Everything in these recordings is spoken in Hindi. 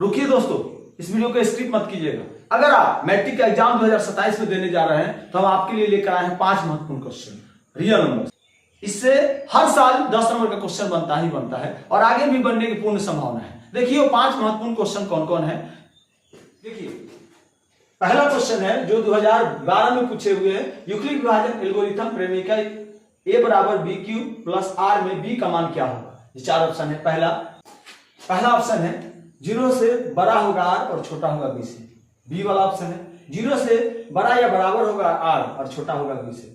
रुकिए दोस्तों, इस वीडियो को स्किप मत कीजिएगा। अगर आप मैट्रिक का एग्जाम 2027 में देने जा रहे हैं तो हम आपके लिए लेकर आए हैं 5 महत्वपूर्ण क्वेश्चन रियल नंबर। इससे हर साल 10 नंबर का क्वेश्चन बनता ही बनता है और आगे भी बनने की पूर्ण संभावना है। देखिए वो 5 महत्वपूर्ण क्वेश्चन कौन कौन है। देखिए पहला क्वेश्चन है जो 2012 में पूछे हुए हैं, यूक्लिड विभाजन एल्गोरिथम प्रेमिका a बराबर बी क्यू प्लस आर में b का मान क्या होगा। ये 4 ऑप्शन है। पहला ऑप्शन है 0 से बड़ा होगा r और छोटा होगा b से। बी वाला ऑप्शन है 0 से बड़ा या बराबर होगा r और छोटा होगा b से।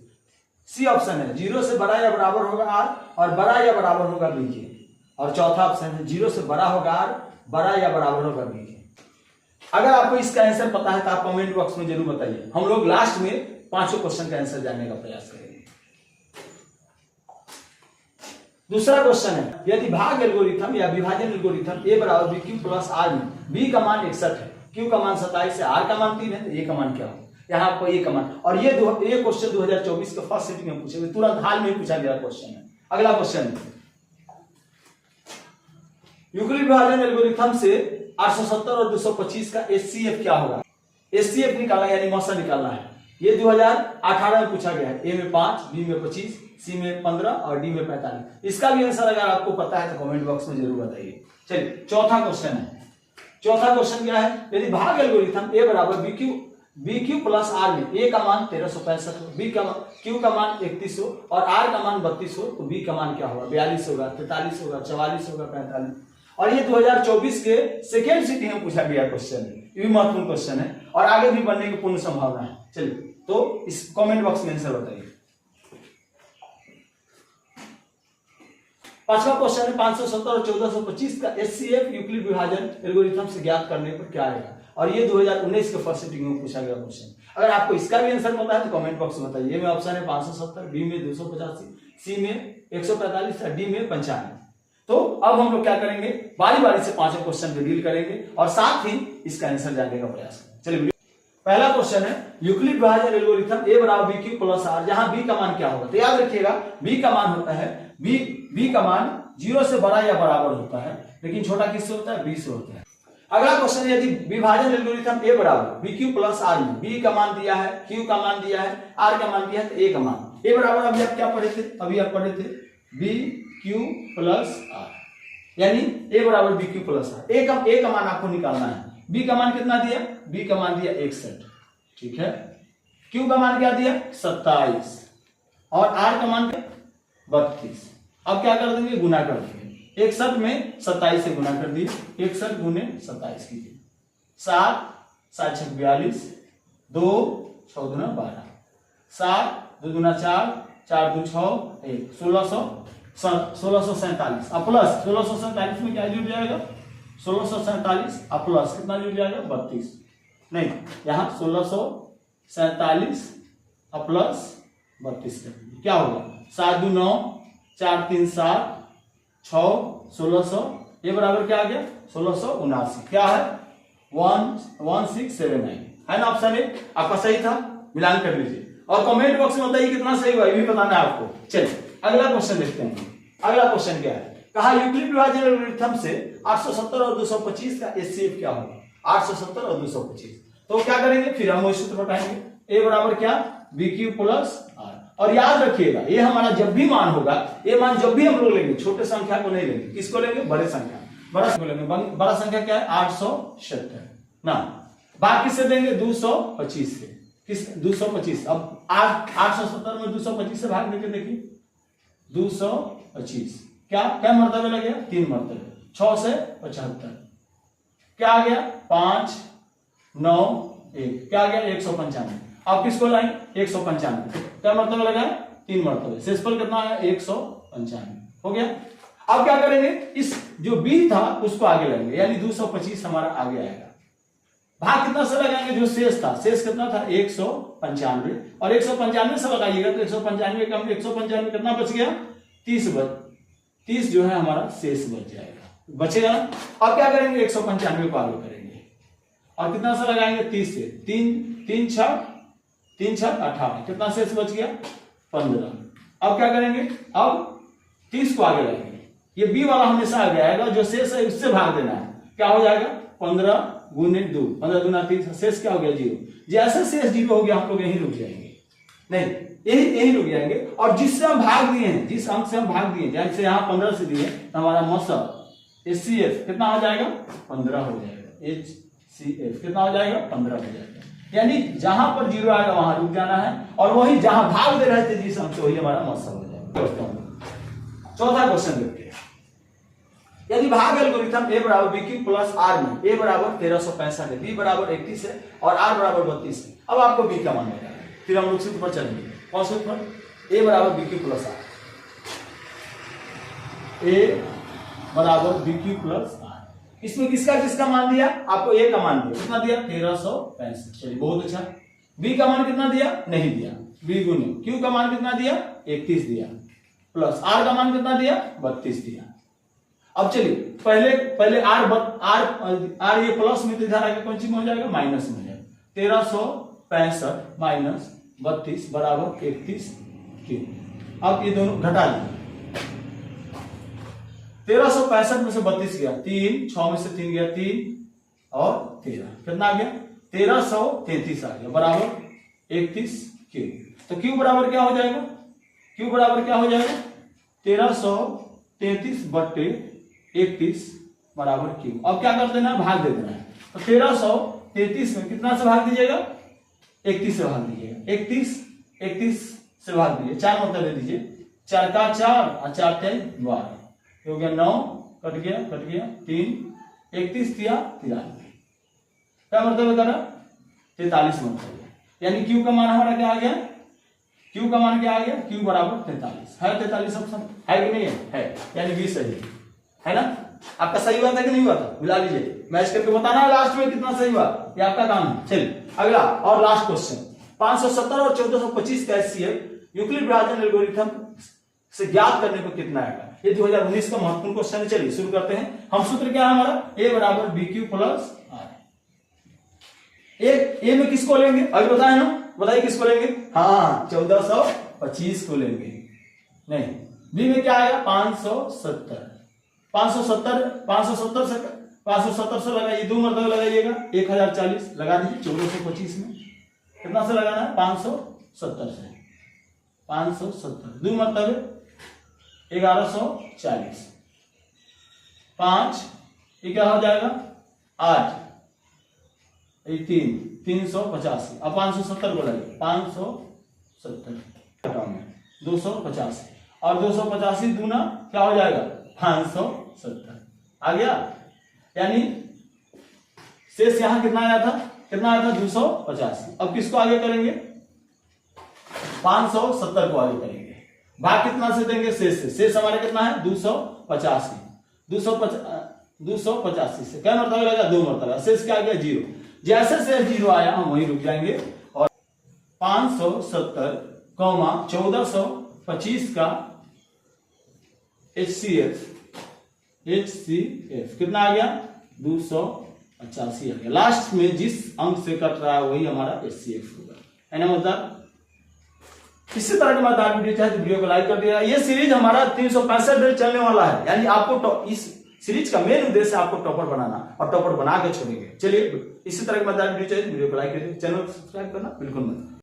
सी ऑप्शन है 0 से बड़ा या बराबर होगा r और बड़ा या बराबर होगा b के। और चौथा ऑप्शन है 0 से बड़ा होगा r, बड़ा या बराबर होगा b के। अगर आपको इसका आंसर पता है तो आप कमेंट बॉक्स में जरूर बताइए। हम लोग लास्ट में 5 क्वेश्चन का आंसर जानने का प्रयास करेंगे। दूसरा क्वेश्चन है, यदि भाग एल्गोरिथम या विभाजन एल्गोरिथम a बराबर बी क्यू प्लस आर में b का मान 61 है, q का मान 27 है, r का मान 3 है, तो a का मान क्या होगा। यहाँ आपको a का मान, और ये क्वेश्चन 2024 के फर्स्ट सिटिंग में पूछे हुए, तुरंत हाल में पूछा गया क्वेश्चन है। अगला क्वेश्चन है, यूक्लिड विभाजन एल्गोरिथम से 870 और 225 का HCF क्या होगा। HCF निकालना यानी मौसा निकालना है। ये 2018 में पूछा गया है। ए में 5, बी में 25, सी में 15 और डी में 45। इसका भी आंसर अगर आपको पता है तो कमेंट बॉक्स में जरूर बताइए। चलिए चौथा क्वेश्चन है। चौथा क्वेश्चन क्या है, यदि भाग एल्गोरिथम ए बराबर बी क्यू प्लस आर में ए का मान 1365 हो, बी का क्यू का मान 31 हो और आर का मान 32 हो, तो बी का मान क्या होगा। 42 होगा, 43 होगा, 44 होगा, 45। और ये 2024 के सेकेंड सिटिंग में पूछा गया क्वेश्चन है। ये भी महत्वपूर्ण क्वेश्चन है और आगे भी बनने की पूर्ण संभावना है। चलिए तो इस कमेंट बॉक्स में आंसर बताइए। पांचवा क्वेश्चन है, 570 और 1425 का HCF यूक्लिड विभाजन एल्गोरिथम से ज्ञात करने पर क्या आएगा। और ये 2019 के फर्स्ट सिटिंग में पूछा गया क्वेश्चन। अगर आपको इसका भी आंसर पता है तो कमेंट बॉक्स में बताइए। ए में ऑप्शन है 570, बी में 285, सी में 145 और डी में 95। तो अब हम लोग क्या करेंगे, बारी बारी से 5 क्वेश्चन को डील करेंगे और साथ ही इसका आंसर जानने का प्रयास करेंगे। चलिए पहला क्वेश्चन है, यूक्लिड विभाजन एल्गोरिथम ए बराबर बी क्यू प्लस आर, जहां बी का मान क्या होगा। तो याद रखिएगा बी का मान होता है बी का मान 0 से बड़ा या बराबर होता है, लेकिन छोटा किससे होता है, बी से होता है। अगला क्वेश्चन, यदि विभाजन एल्गोरिथम ए बराबर बी क्यू प्लस आर में बी का मान दिया है, क्यू का मान दिया है, आर का मान दिया है, तो ए का मान। ए बराबर अभी आप क्या पढ़े थे, अभी आप पढ़े थे बी क्यू प्लस आर, यानी ए बराबर बी क्यू प्लस आर। ए का मान आपको निकालना है। बी का मान कितना दिया, बी का मान दिया 61, ठीक है। क्यू का मान क्या दिया 27 और आर का मान क्या 32। अब क्या कर देंगे, गुना कर देंगे। 61 में 27 से गुना कर दिए, 61 गुने 27 कीजिए। 7 7 6 42, 2 6 दूना 12, 7 2 दूना 4, 4 2 6 1, 1647 अब प्लस 1647 में क्या जुड़ जाएगा, 1647 अब प्लस कितना जुड़ जाएगा 32, नहीं यहाँ 1647 अब प्लस 32 कर क्या होगा, 7 2 9, 4 3 7, 6 1600, ये बराबर क्या आ गया 1679, क्या है 1679 है ना। ऑप्शन ए आपका सही था, मिलान कर लीजिए और कमेंट बॉक्स में बताइए कितना सही हुआ, ये भी बताना है आपको। चलिए अगला क्वेश्चन देखते हैं। अगला क्वेश्चन क्या है, कहा यूक्लिड विभाजन एल्गोरिथम से 870 और 225 का HCF क्या होगा। 870 और 225 तो क्या करेंगे, फिर हम वही सूत्र बताएंगे। ए बराबर क्या बी क्यू प्लस आर। और याद रखिएगा ये हमारा जब भी मान होगा, ये मान जब भी हम लोग लेंगे छोटे संख्या को नहीं लेंगे, किसको लेंगे, बड़े संख्या, बड़ा को लेंगे। बड़ा संख्या क्या है 870 ना, भाग किससे देंगे 225 से, किस 225। अब 870 में 225 से भाग देके देखिए 225 क्या मर्तबे लगे 3 मर्तबे, 6 से 75 क्या आ गया 5 9 1, क्या आ गया 195। आप किसको लाएंगे 195, क्या मर्तबे लगा 3 मर्तबे, शेषफल कितना आया 195 हो गया। अब क्या करेंगे, इस जो b था उसको आगे लगाएंगे, यानी 225 हमारा आगे आएगा। भाग कितना से लगाएंगे, जो शेष था, शेष कितना था 195 और 195 से लगाइएगा तो 195 कम 195 कितना बच गया 30 जो है हमारा शेष बच जाएगा, बचेगा। अब क्या करेंगे 195 को आगे करेंगे और कितना से लगाएंगे 30 से, 3 6 18, कितना शेष बच गया 15। अब क्या करेंगे, अब 30 को आगे लगाएंगे, ये बी वाला हमेशा आगे आएगा, जो शेष है उससे भाग देना है, क्या हो जाएगा 15 गुने 2, 15 दूना 30, शेष क्या हो गया 0। जैसे शेष 0 हो गया हम लोग यहीं रुक जाएंगे, नहीं यही रुक जाएंगे। और जिससे हम भाग दिए हैं, जिस अंक से हम भाग दिए, जैसे यहाँ 15 से दिए तो हमारा मौसम HCF कितना हो जाएगा 15 हो जाएगा। HCF कितना हो जाएगा 15 हो जाएगा। यानी जहां पर 0 आएगा वहां रुक जाना है, और वही जहां भाग दे रहे थे जिस अंक से वही हमारा मौसम हो जाएगा। चौथा क्वेश्चन देखते हैं। यदि भाग एल्गोरिथम A बराबर BQ प्लस R में A बराबर 1365 है, B बराबर 31 है और R बराबर 32 है, अब आपको B का मान बताना है। फिर हम लोग सूत्र पर चलेंगे। कौन सूत्र पर? A बराबर BQ प्लस R, A बराबर BQ प्लस R। इसमें किसका किसका मान दिया? आपको A का मान दिया, कितना दिया 1365। चलिए बहुत अच्छा। B का मान कितना दिया? नहीं दिया। B गुने Q का मान कितना दिया 31 दिया, प्लस R का मान कितना दिया 32 दिया। अब चलिए पहले R ये प्लस में इधर आगे कौन सी में हो जाएगा माइनस में हो जाएगा। 1365 माइनस 32 बराबर 31 Q। अब ये दोनों घटा लीजिए। 1365 में से 32 गया 3, 6 में से 3 गया 3 और 13, कितना आ गया 1333 आ गया बराबर 31 Q। तो Q बराबर क्या हो जाएगा? Q बराबर क्या हो जाएगा 1333 बटे 31 बराबर Q। अब क्या कर देना है? भाग दे देना है। तो 1333 में कितना से भाग दीजिएगा 31 से भाग दीजिएगा। 31 से भाग दीजिए, 4 मतलब दे दीजिए, 4 का 4 और 4 × 12 हो गया 9, कट गया 3, 31 दिया 43, क्या मतलब करा 43 मतलब। यानी Q का मान हमारा क्या आ गया? Q का मान क्या आ गया? Q बराबर 43 है। 43 ऑप्शन है कि नहीं है? यानी 20 सही है ना? आपका सही हुआ था कि नहीं हुआ था? मिला लीजिए, मैच करके बताना है लास्ट में कितना सही हुआ, ये आपका काम है। चलिए अगला और लास्ट क्वेश्चन। 570 और 1425 का HCF यूक्लिड विभाजन एल्गोरिथम से ज्ञात करने को कितना आएगा? ये 2019 का महत्वपूर्ण क्वेश्चन है। चलिए शुरू करते हैं। हम सूत्र क्या है हमारा? A बराबर BQ प्लस R। ए में किसको लेंगे? अभी बताए ना, बताइए किसको लेंगे? हाँ 1425 को लेंगे। नहीं, B में क्या आएगा 570 से लगाइए, 2 मरतबा लगाइएगा 1040 लगा दीजिए। 1425 में कितना से लगाना है? 570 से 570 2 मरतबे 1140 5 ये क्या हो जाएगा 8 385। अब 570 को लगाइए 570 285 और 285 दूना क्या हो जाएगा 570 आ गया। यानी शेष यहां कितना आया था 285। अब किसको आगे करेंगे? 570 को आगे करेंगे। भाग कितना से देंगे? शेष से। शेष हमारा कितना है 285। 285 से क्या मरतबा लगा 2 मरतबा। शेष क्या आ गया 0। जैसे शेष 0 आया हम वहीं रुक जाएंगे। और 570, 1425 का HCF कितना आ गया 285 आ गया। लास्ट में जिस अंक से कट रहा है वही हमारा HCF होगा, है ना? मतलब इसी तरह के मजेदार वीडियो चाहे तो वीडियो को लाइक कर दिया। ये सीरीज हमारा 365 दिन चलने वाला है। यानी आपको इस सीरीज का मेन उद्देश्य आपको टॉपर बनाना और टॉपर बना के छोड़ेंगे। चलिए इसी तरह के मजेदार वीडियो चाहिए वीडियो को लाइक करिए, चैनल को सब्सक्राइब करना बिल्कुल मत।